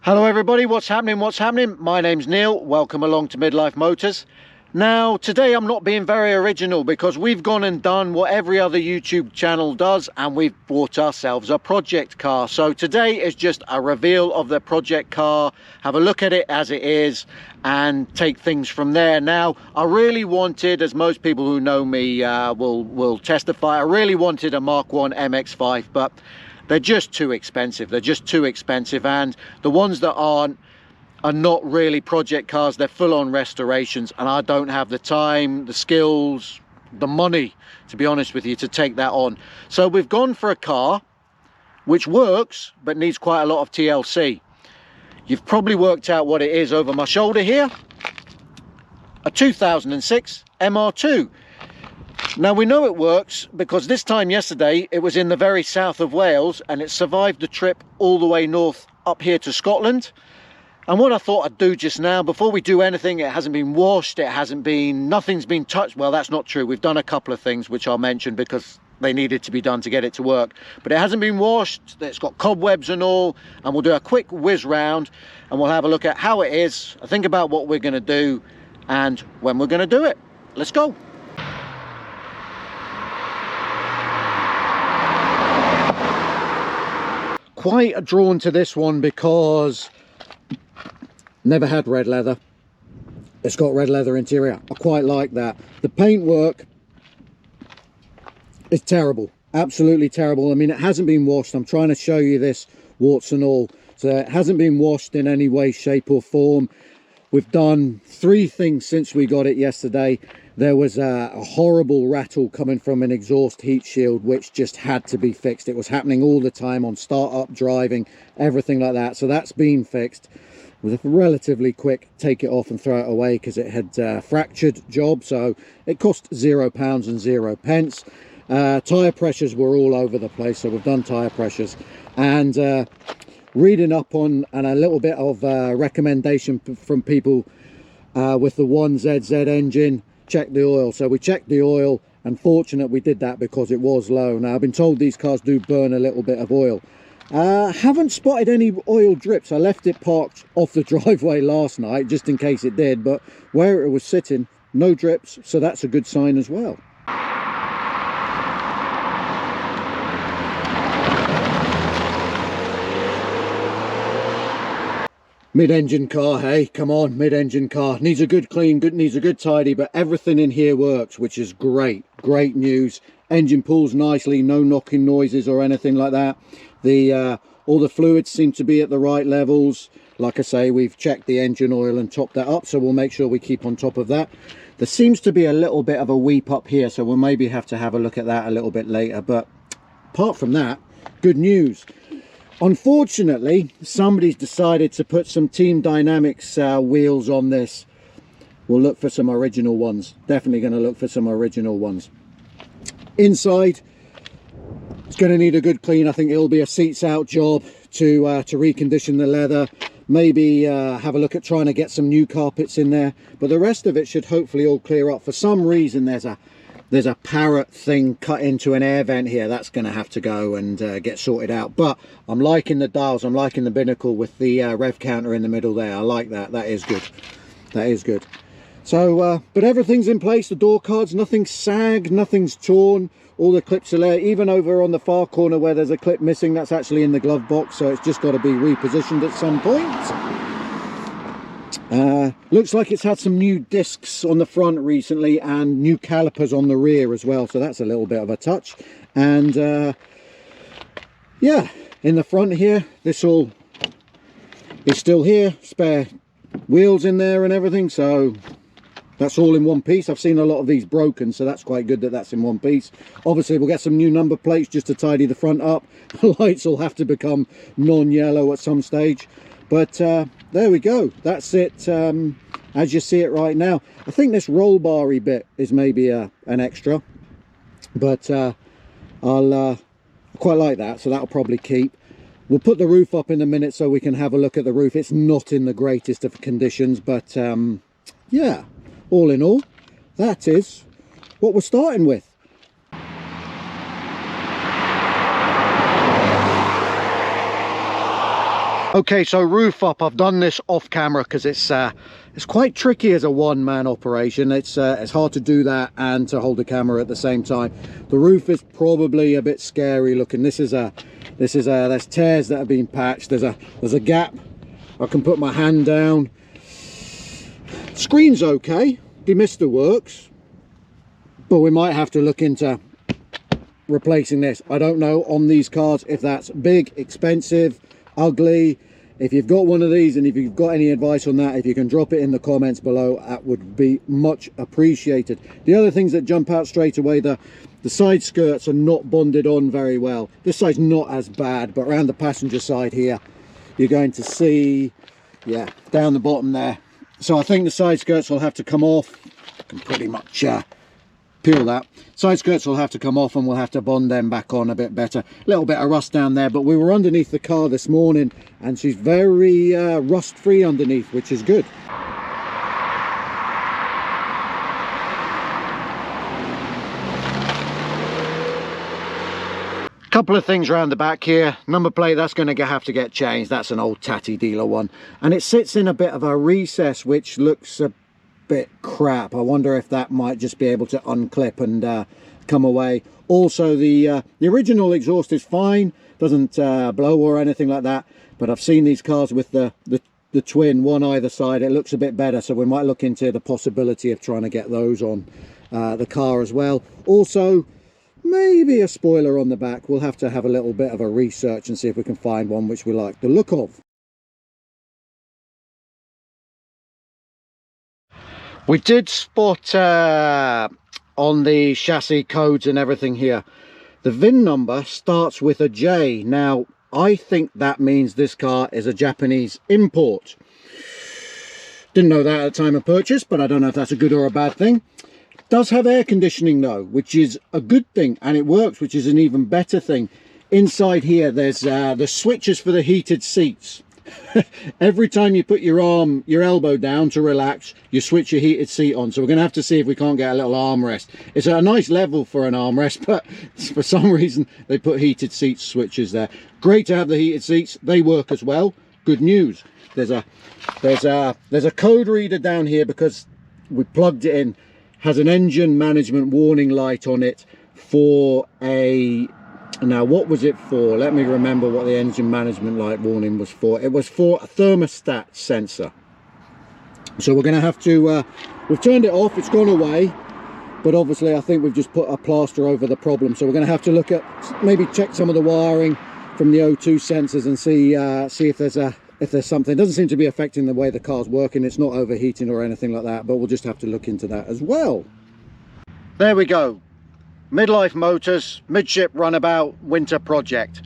Hello everybody, what's happening? My name's Neil, welcome along to Midlife Motors. Now today I'm not being very original because we've gone and done what every other YouTube channel does, and we've bought ourselves a project car. So today is just a reveal of the project car, have a look at it as it is and take things from there. Now I really wanted, as most people who know me will testify, I really wanted a Mark 1 MX5, but they're just too expensive. And the ones that are not really project cars, they're full-on restorations, and I don't have the time, the skills, the money, to be honest with you, to take that on. So we've gone for a car which works but needs quite a lot of TLC. You've probably worked out what it is over my shoulder here. A 2006 MR2. Now we know it works because this time yesterday it was in the very south of Wales and it survived the trip all the way north up here to Scotland. And what I thought I'd do just now, before we do anything, it hasn't been washed, nothing's been touched. Well, that's not true. We've done a couple of things which I'll mention because they needed to be done to get it to work. But it hasn't been washed, it's got cobwebs and all, and we'll do a quick whiz round and we'll have a look at how it is, think about what we're going to do and when we're going to do it. Let's go. Quite drawn to this one because never had red leather. It's got red leather interior. I quite like that. The paintwork is terrible, absolutely terrible. I mean, it hasn't been washed. I'm trying to show you this, warts and all. So it hasn't been washed in any way, shape or form. We've done three things since we got it yesterday. There was a horrible rattle coming from an exhaust heat shield which just had to be fixed. It was happening all the time on start-up driving, everything like that. So that's been fixed. It was a relatively quick take it off and throw it away because it had fractured job. So it cost £0 and 0 pence. Tyre pressures were all over the place, so we've done tyre pressures. And reading up on and a little bit of recommendation from people with the 1ZZ engine, check the oil. So we checked the oil, and fortunate we did that because it was low. Now I've been told these cars do burn a little bit of oil. Haven't spotted any oil drips. I left it parked off the driveway last night just in case it did, but where it was sitting, no drips, so that's a good sign as well. Mid-engine car, hey, come on, mid-engine car. Needs a good clean, needs a good tidy, but everything in here works, which is great. Great news. Engine pulls nicely, no knocking noises or anything like that. All the fluids seem to be at the right levels. Like I say, we've checked the engine oil and topped that up, so we'll make sure we keep on top of that. There seems to be a little bit of a weep up here, so we'll maybe have to have a look at that a little bit later. But apart from that, good news. Unfortunately, somebody's decided to put some Team Dynamics wheels on this. We'll look for some original ones. Definitely going to look for some original ones. Inside, it's going to need a good clean. I think it'll be a seats out job to recondition the leather. Maybe have a look at trying to get some new carpets in there. But the rest of it should hopefully all clear up. For some reason, there's a parrot thing cut into an air vent here. That's going to have to go and get sorted out. But I'm liking the dials. I'm liking the binnacle with the rev counter in the middle there. I like that. That is good. That is good. So, but everything's in place. The door cards, nothing's sagged, nothing's torn. All the clips are there. Even over on the far corner where there's a clip missing, that's actually in the glove box. So it's just got to be repositioned at some point. Looks like it's had some new discs on the front recently and new calipers on the rear as well, so that's a little bit of a touch. And yeah, in the front here, this all is still here, spare wheels in there and everything, so that's all in one piece. I've seen a lot of these broken, so that's quite good that that's in one piece. Obviously we'll get some new number plates just to tidy the front up. The lights will have to become non-yellow at some stage. But there we go. That's it as you see it right now. I think this roll bar-y bit is maybe an extra. But I'll quite like that, so that'll probably keep. We'll put the roof up in a minute so we can have a look at the roof. It's not in the greatest of conditions, but yeah, all in all, that is what we're starting with. Okay, so roof up. I've done this off camera because it's quite tricky as a one-man operation. It's hard to do that and to hold the camera at the same time. The roof is probably a bit scary looking. There's tears that have been patched. There's a gap. I can put my hand down. Screen's okay. Demister works, but we might have to look into replacing this. I don't know on these cars if that's big, expensive, ugly. If you've got one of these and if you've got any advice on that, if you can drop it in the comments below, that would be much appreciated. The other things that jump out straight away, the side skirts are not bonded on very well. This side's not as bad, but around the passenger side here, you're going to see, yeah, down the bottom there. So I think the side skirts will have to come off. I can pretty much peel that. Side skirts will have to come off and we'll have to bond them back on a bit better. A little bit of rust down there, but we were underneath the car this morning and she's very rust free underneath, which is good. Couple of things around the back here. Number plate, that's going to have to get changed. That's an old tatty dealer one, and it sits in a bit of a recess which looks a bit crap. I wonder if that might just be able to unclip and come away. Also, the original exhaust is fine, doesn't blow or anything like that, but I've seen these cars with the twin, one either side. It looks a bit better, so we might look into the possibility of trying to get those on the car as well. Also, maybe a spoiler on the back. We'll have to have a little bit of a research and see if we can find one which we like the look of. We did spot on the chassis codes and everything here, the VIN number starts with a J. Now I think that means this car is a Japanese import. Didn't know that at the time of purchase, but I don't know if that's a good or a bad thing. Does have air conditioning though, which is a good thing, and it works, which is an even better thing. Inside here there's the switches for the heated seats. Every time you put your elbow down to relax, you switch your heated seat on. So we're going to have to see if we can't get a little armrest. It's a nice level for an armrest, but for some reason they put heated seat switches there. Great to have the heated seats. They work as well. Good news. There's a code reader down here because we plugged it in. Has an engine management warning light on it for a... Now, what was it for? Let me remember what the engine management light warning was for. It was for a thermostat sensor. So we're going to have to... we've turned it off. It's gone away. But obviously, I think we've just put a plaster over the problem. So we're going to have to look at... Maybe check some of the wiring from the O2 sensors and see if there's something. It doesn't seem to be affecting the way the car's working. It's not overheating or anything like that. But we'll just have to look into that as well. There we go. Midlife Motors midship runabout winter project.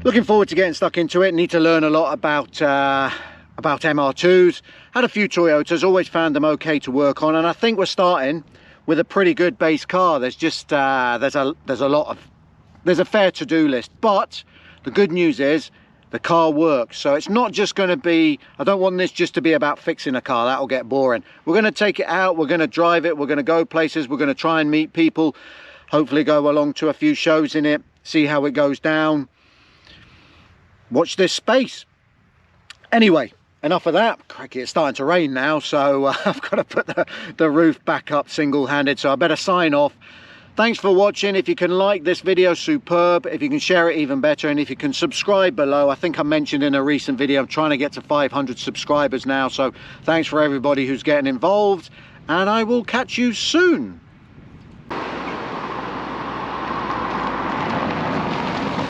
Looking forward to getting stuck into it. Need to learn a lot about MR2s. Had a few Toyotas, always found them okay to work on, and I think we're starting with a pretty good base car. There's just there's a fair to-do list, but the good news is the car works. So it's not just going to be, I don't want this just to be about fixing a car. That'll get boring. We're going to take it out, we're going to drive it, we're going to go places, we're going to try and meet people, hopefully go along to a few shows in it, see how it goes down. Watch this space. Anyway, enough of that. Crikey, it's starting to rain now, so I've got to put the roof back up single-handed, so I better sign off. Thanks for watching. If you can like this video, superb. If you can share it, even better. And if you can subscribe below. I think I mentioned in a recent video, I'm trying to get to 500 subscribers now, so thanks for everybody who's getting involved, and I will catch you soon.